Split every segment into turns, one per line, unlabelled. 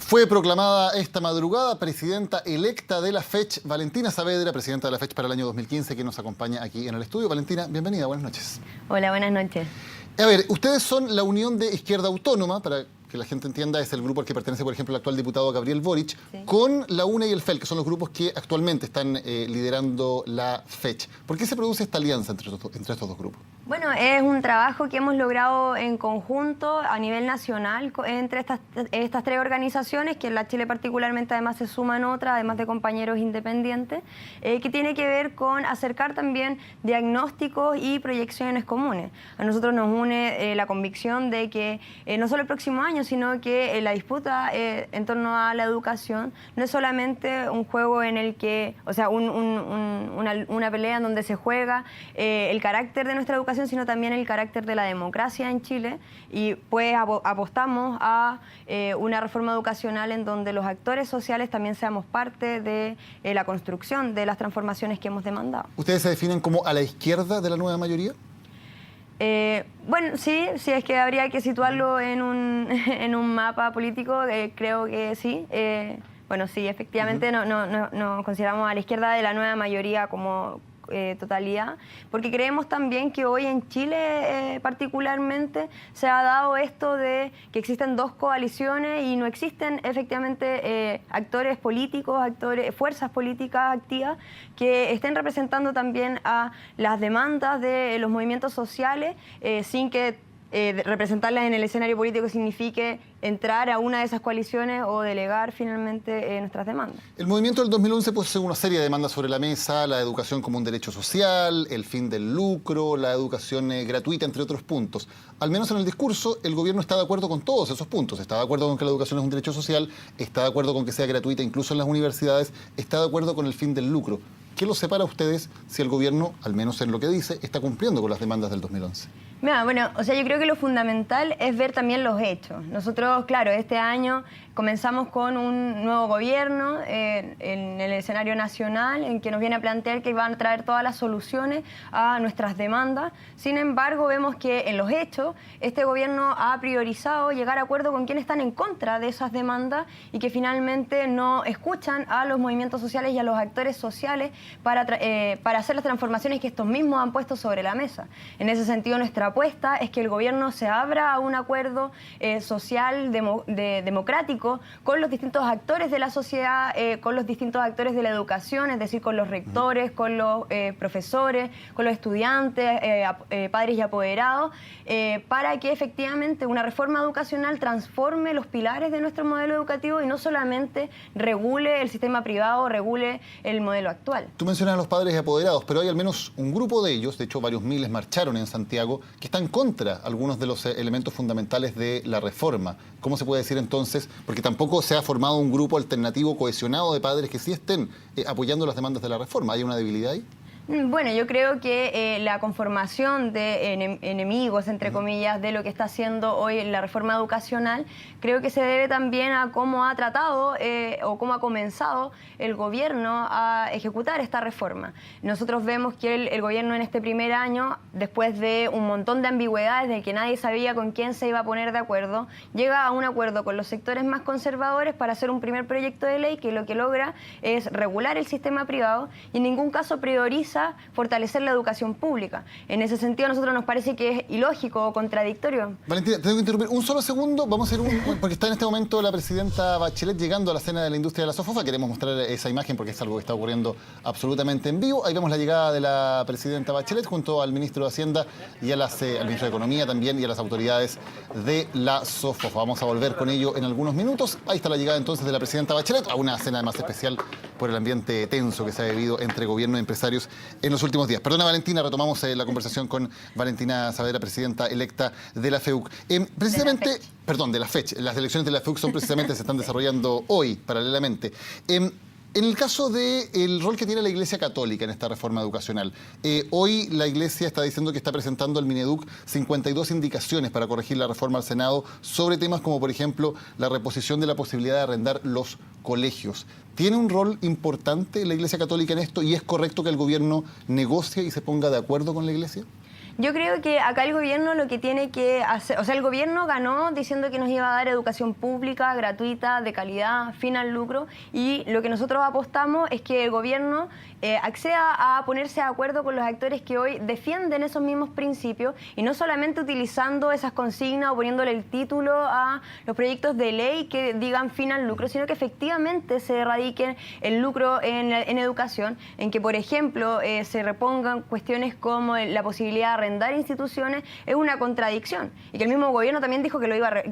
Fue proclamada esta madrugada presidenta electa de la FECH, Valentina Saavedra, presidenta de la FECH para el año 2015, que nos acompaña aquí en el estudio. Valentina, bienvenida, buenas noches.
Hola, buenas noches.
A ver, ustedes son la Unión de Izquierda Autónoma, para que la gente entienda, es el grupo al que pertenece, por ejemplo, el actual diputado Gabriel Boric, sí, con la UNE y el FEL, que son los grupos que actualmente están liderando la FECH. ¿Por qué se produce esta alianza entre estos dos grupos?
Bueno, es un trabajo que hemos logrado en conjunto a nivel nacional entre estas tres organizaciones, que en la Chile particularmente además se suman otras, además de compañeros independientes, que tiene que ver con acercar también diagnósticos y proyecciones comunes. A nosotros nos une la convicción de que no solo el próximo año, sino que la disputa en torno a la educación no es solamente un juego en el que, o sea, una pelea en donde se juega el carácter de nuestra educación, sino también el carácter de la democracia en Chile, y pues apostamos a una reforma educacional en donde los actores sociales también seamos parte de la construcción de las transformaciones que hemos demandado.
¿Ustedes se definen como a la izquierda de la nueva mayoría?
Bueno, sí, es que habría que situarlo en un mapa político, creo que sí. Bueno, sí, efectivamente no consideramos a la izquierda de la nueva mayoría como totalidad, porque creemos también que hoy en Chile particularmente se ha dado esto de que existen dos coaliciones y no existen efectivamente actores políticos, fuerzas políticas activas que estén representando también a las demandas de los movimientos sociales sin que representarlas en el escenario político signifique entrar a una de esas coaliciones o delegar finalmente nuestras demandas.
El movimiento del 2011 puso una serie de demandas sobre la mesa: la educación como un derecho social, el fin del lucro, la educación gratuita, entre otros puntos. Al menos en el discurso, el gobierno está de acuerdo con todos esos puntos. Está de acuerdo con que la educación es un derecho social, está de acuerdo con que sea gratuita incluso en las universidades, está de acuerdo con el fin del lucro. ¿Qué los separa a ustedes si el gobierno, al menos en lo que dice, está cumpliendo con las demandas del 2011?
Mira, bueno, o sea, yo creo que lo fundamental es ver también los hechos. Nosotros, claro, este año comenzamos con un nuevo gobierno en el escenario nacional, en que nos viene a plantear que van a traer todas las soluciones a nuestras demandas. Sin embargo, vemos que en los hechos este gobierno ha priorizado llegar a acuerdo con quienes están en contra de esas demandas y que finalmente no escuchan a los movimientos sociales y a los actores sociales para hacer las transformaciones que estos mismos han puesto sobre la mesa. En ese sentido, nuestra apuesta es que el gobierno se abra a un acuerdo social democrático con los distintos actores de la sociedad, con los distintos actores de la educación, es decir, con los rectores, con los profesores, con los estudiantes, padres y apoderados, para que efectivamente una reforma educacional transforme los pilares de nuestro modelo educativo y no solamente regule el sistema privado, regule el modelo actual.
Tú mencionas a los padres y apoderados, pero hay al menos un grupo de ellos, de hecho varios miles marcharon en Santiago, que están contra algunos de los elementos fundamentales de la reforma. ¿Cómo se puede decir entonces? Porque tampoco se ha formado un grupo alternativo cohesionado de padres que sí estén apoyando las demandas de la reforma. ¿Hay una debilidad ahí?
Bueno, yo creo que la conformación de enemigos, entre comillas, de lo que está haciendo hoy la reforma educacional, creo que se debe también a cómo ha tratado o cómo ha comenzado el gobierno a ejecutar esta reforma. Nosotros vemos que el gobierno en este primer año, después de un montón de ambigüedades, de que nadie sabía con quién se iba a poner de acuerdo, llega a un acuerdo con los sectores más conservadores para hacer un primer proyecto de ley que lo que logra es regular el sistema privado y en ningún caso prioriza fortalecer la educación pública. En ese sentido, a nosotros nos parece que es ilógico o contradictorio.
Valentina, te tengo que interrumpir un solo segundo. Vamos a hacer porque está en este momento la presidenta Bachelet llegando a la cena de la industria de la SOFOFA. Queremos mostrar esa imagen porque es algo que está ocurriendo absolutamente en vivo. Ahí vemos la llegada de la presidenta Bachelet junto al ministro de Hacienda y al ministro de Economía también y a las autoridades de la SOFOFA. Vamos a volver con ello en algunos minutos. Ahí está la llegada entonces de la presidenta Bachelet a una cena además especial por el ambiente tenso que se ha vivido entre gobierno y empresarios en los últimos días. Perdona, Valentina, retomamos la conversación con Valentina Saavedra, presidenta electa de la FEUC. Precisamente, perdón, de la FECH. Las elecciones de la FEUC se están desarrollando hoy, paralelamente. En el caso del rol que tiene la Iglesia Católica en esta reforma educacional, hoy la Iglesia está diciendo que está presentando al Mineduc 52 indicaciones para corregir la reforma al Senado sobre temas como, por ejemplo, la reposición de la posibilidad de arrendar los colegios. ¿Tiene un rol importante la Iglesia Católica en esto y es correcto que el gobierno negocie y se ponga de acuerdo con la Iglesia?
Yo creo que acá el gobierno lo que tiene que hacer, o sea, el gobierno ganó diciendo que nos iba a dar educación pública, gratuita, de calidad, fin al lucro, y lo que nosotros apostamos es que el gobierno acceda a ponerse de acuerdo con los actores que hoy defienden esos mismos principios y no solamente utilizando esas consignas o poniéndole el título a los proyectos de ley que digan fin al lucro, sino que efectivamente se erradiquen el lucro en educación, en que, por ejemplo, se repongan cuestiones como la posibilidad de arrendar instituciones. Es una contradicción. Y que el mismo gobierno también dijo que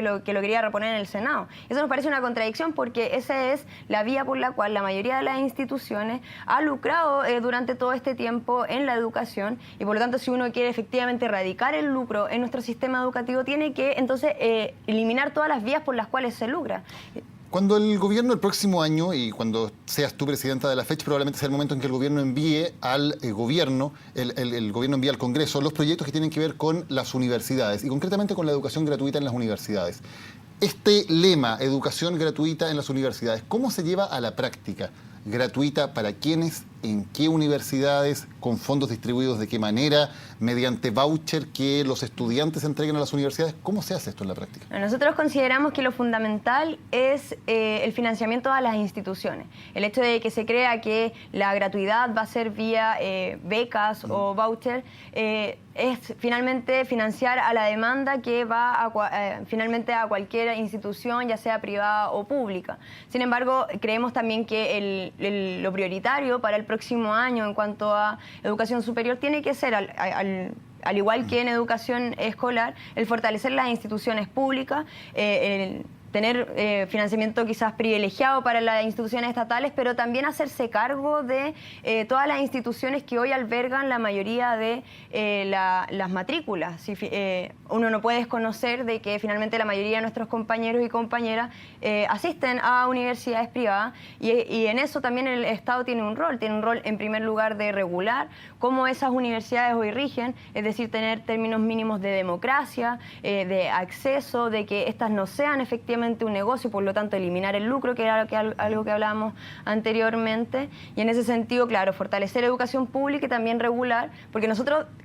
lo quería reponer en el Senado. Eso nos parece una contradicción porque esa es la vía por la cual la mayoría de las instituciones ha lucrado durante todo este tiempo en la educación, y por lo tanto, si uno quiere efectivamente erradicar el lucro en nuestro sistema educativo, tiene que entonces eliminar todas las vías por las cuales se lucra.
Cuando el gobierno el próximo año, y cuando seas tú presidenta de la FECH, probablemente sea el momento en que el gobierno envíe al gobierno, el gobierno envíe al Congreso los proyectos que tienen que ver con las universidades y concretamente con la educación gratuita en las universidades. Este lema, educación gratuita en las universidades, ¿cómo se lleva a la práctica? ¿Gratuita para quiénes? ¿En qué universidades? ¿Con fondos distribuidos de qué manera? ¿Mediante voucher que los estudiantes entreguen a las universidades? ¿Cómo se hace esto en la práctica?
Nosotros consideramos que lo fundamental es el financiamiento a las instituciones. El hecho de que se crea que la gratuidad va a ser vía becas o voucher es finalmente financiar a la demanda que va finalmente a cualquier institución, ya sea privada o pública. Sin embargo, creemos también que lo prioritario para el próximo año en cuanto a educación superior tiene que ser, al igual que en educación escolar, el fortalecer las instituciones públicas, tener financiamiento quizás privilegiado para las instituciones estatales, pero también hacerse cargo de todas las instituciones que hoy albergan la mayoría de las matrículas. Uno no puede desconocer de que finalmente la mayoría de nuestros compañeros y compañeras asisten a universidades privadas y en eso también el Estado tiene un rol en primer lugar de regular cómo esas universidades hoy rigen, es decir, tener términos mínimos de democracia, de acceso, de que estas no sean efectivamente un negocio, por lo tanto eliminar el lucro, que era algo que hablábamos anteriormente, y en ese sentido, claro, fortalecer educación pública y también regular, porque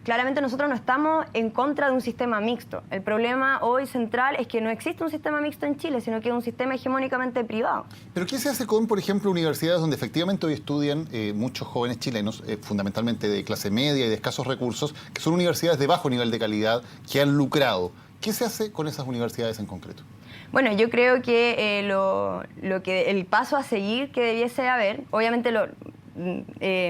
claramente nosotros no estamos en contra de un sistema mixto. El problema hoy central es que no existe un sistema mixto en Chile, sino que es un sistema hegemónicamente privado.
¿Pero qué se hace con, por ejemplo, universidades donde efectivamente hoy estudian muchos jóvenes chilenos, fundamentalmente de clase media y de escasos recursos, que son universidades de bajo nivel de calidad, que han lucrado? ¿Qué se hace con esas universidades en concreto?
Bueno, yo creo que el paso a seguir que debiese haber, obviamente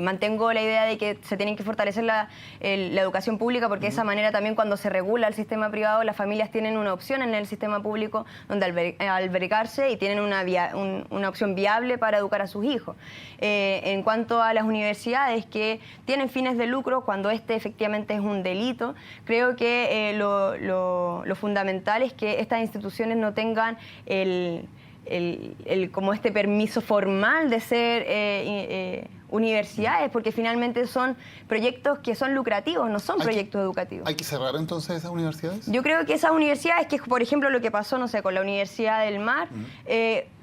mantengo la idea de que se tiene que fortalecer la educación pública, porque de esa manera también cuando se regula el sistema privado, las familias tienen una opción en el sistema público donde albergarse y tienen una opción viable para educar a sus hijos. En cuanto a las universidades que tienen fines de lucro, cuando efectivamente es un delito, creo que lo fundamental es que estas instituciones no tengan como este permiso formal de ser universidades, porque finalmente son proyectos que son lucrativos, no son proyectos educativos.
¿Hay que cerrar entonces esas universidades?
Yo creo que esas universidades, que por ejemplo lo que pasó, no sé, con la Universidad del Mar,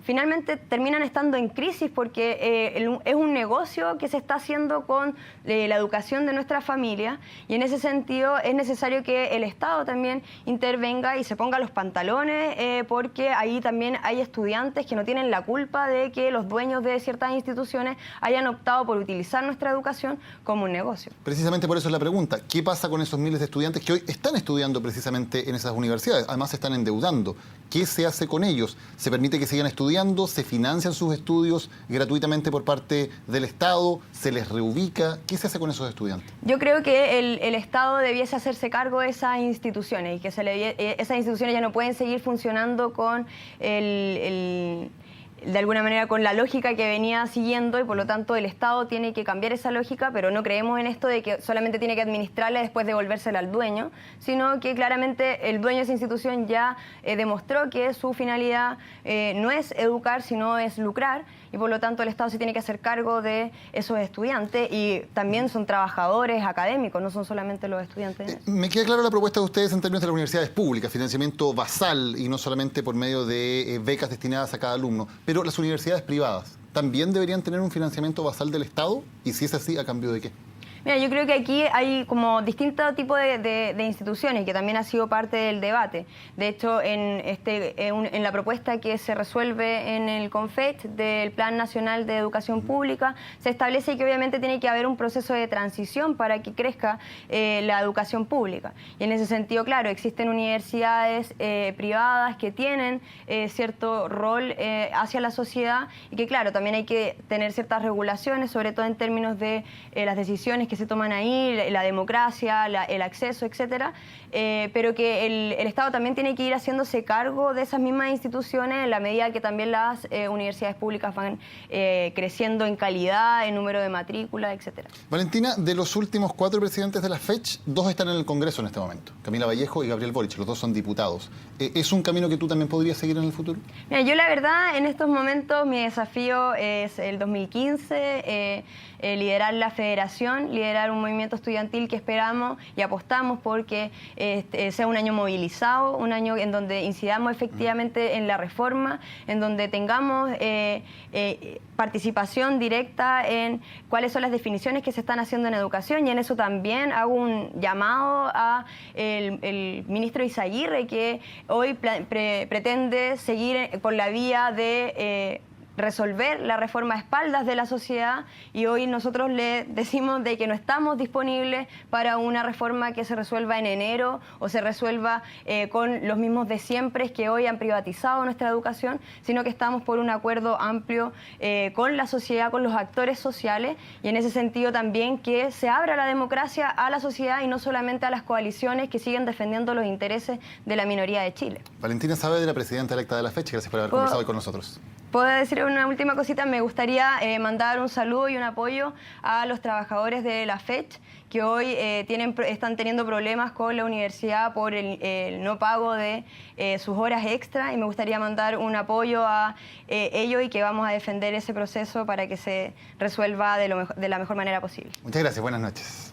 finalmente terminan estando en crisis porque es un negocio que se está haciendo con la educación de nuestra familia, y en ese sentido es necesario que el Estado también intervenga y se ponga los pantalones, porque ahí también hay estudiantes que no tienen la culpa de que los dueños de ciertas instituciones hayan optado por utilizar nuestra educación como un negocio.
Precisamente por eso es la pregunta. ¿Qué pasa con esos miles de estudiantes que hoy están estudiando precisamente en esas universidades? Además se están endeudando. ¿Qué se hace con ellos? ¿Se permite que sigan estudiando? ¿Se financian sus estudios gratuitamente por parte del Estado? ¿Se les reubica? ¿Qué se hace con esos estudiantes?
Yo creo que el Estado debiese hacerse cargo de esas instituciones y que esas instituciones ya no pueden seguir funcionando con de alguna manera con la lógica que venía siguiendo, y por lo tanto el Estado tiene que cambiar esa lógica, pero no creemos en esto de que solamente tiene que administrarla y después devolvérsela al dueño, sino que claramente el dueño de esa institución ya demostró que su finalidad no es educar, sino es lucrar, y por lo tanto el Estado se tiene que hacer cargo de esos estudiantes, y también son trabajadores académicos, no son solamente los estudiantes.
Me queda clara la propuesta de ustedes en términos de las universidades públicas, financiamiento basal y no solamente por medio de becas destinadas a cada alumno. Pero las universidades privadas, ¿también deberían tener un financiamiento basal del Estado? Y si es así, ¿a cambio de qué?
Mira, yo creo que aquí hay como distintos tipos de instituciones que también ha sido parte del debate. De hecho, en la propuesta que se resuelve en el CONFET del Plan Nacional de Educación Pública, se establece que obviamente tiene que haber un proceso de transición para que crezca la educación pública. Y en ese sentido, claro, existen universidades privadas que tienen cierto rol hacia la sociedad y que, claro, también hay que tener ciertas regulaciones, sobre todo en términos de las decisiones que se toman ahí, la democracia, el acceso, etcétera, pero que el Estado también tiene que ir haciéndose cargo de esas mismas instituciones en la medida que también las universidades públicas van creciendo en calidad, en número de matrícula, etcétera.
Valentina, de los últimos 4 presidentes de la FECH, 2 están en el Congreso en este momento, Camila Vallejo y Gabriel Boric, los 2 son diputados. ¿Es un camino que tú también podrías seguir en el futuro?
Mira, yo la verdad, en estos momentos mi desafío es el 2015, liderar la federación, liderar un movimiento estudiantil que esperamos y apostamos porque sea un año movilizado, un año en donde incidamos efectivamente en la reforma, en donde tengamos participación directa en cuáles son las definiciones que se están haciendo en educación, y en eso también hago un llamado a el ministro Izaguirre, que hoy pretende seguir por la vía de resolver la reforma a espaldas de la sociedad, y hoy nosotros le decimos de que no estamos disponibles para una reforma que se resuelva en enero o se resuelva con los mismos de siempre que hoy han privatizado nuestra educación, sino que estamos por un acuerdo amplio con la sociedad, con los actores sociales, y en ese sentido también que se abra la democracia a la sociedad y no solamente a las coaliciones que siguen defendiendo los intereses de la minoría de Chile.
Valentina Saavedra, presidenta electa de la FECH, gracias por haber conversado hoy con nosotros.
¿Puedo decir una última cosita? Me gustaría mandar un saludo y un apoyo a los trabajadores de la FECH que hoy están teniendo problemas con la universidad por el no pago de sus horas extra, y me gustaría mandar un apoyo a ellos y que vamos a defender ese proceso para que se resuelva de la mejor manera posible.
Muchas gracias, buenas noches.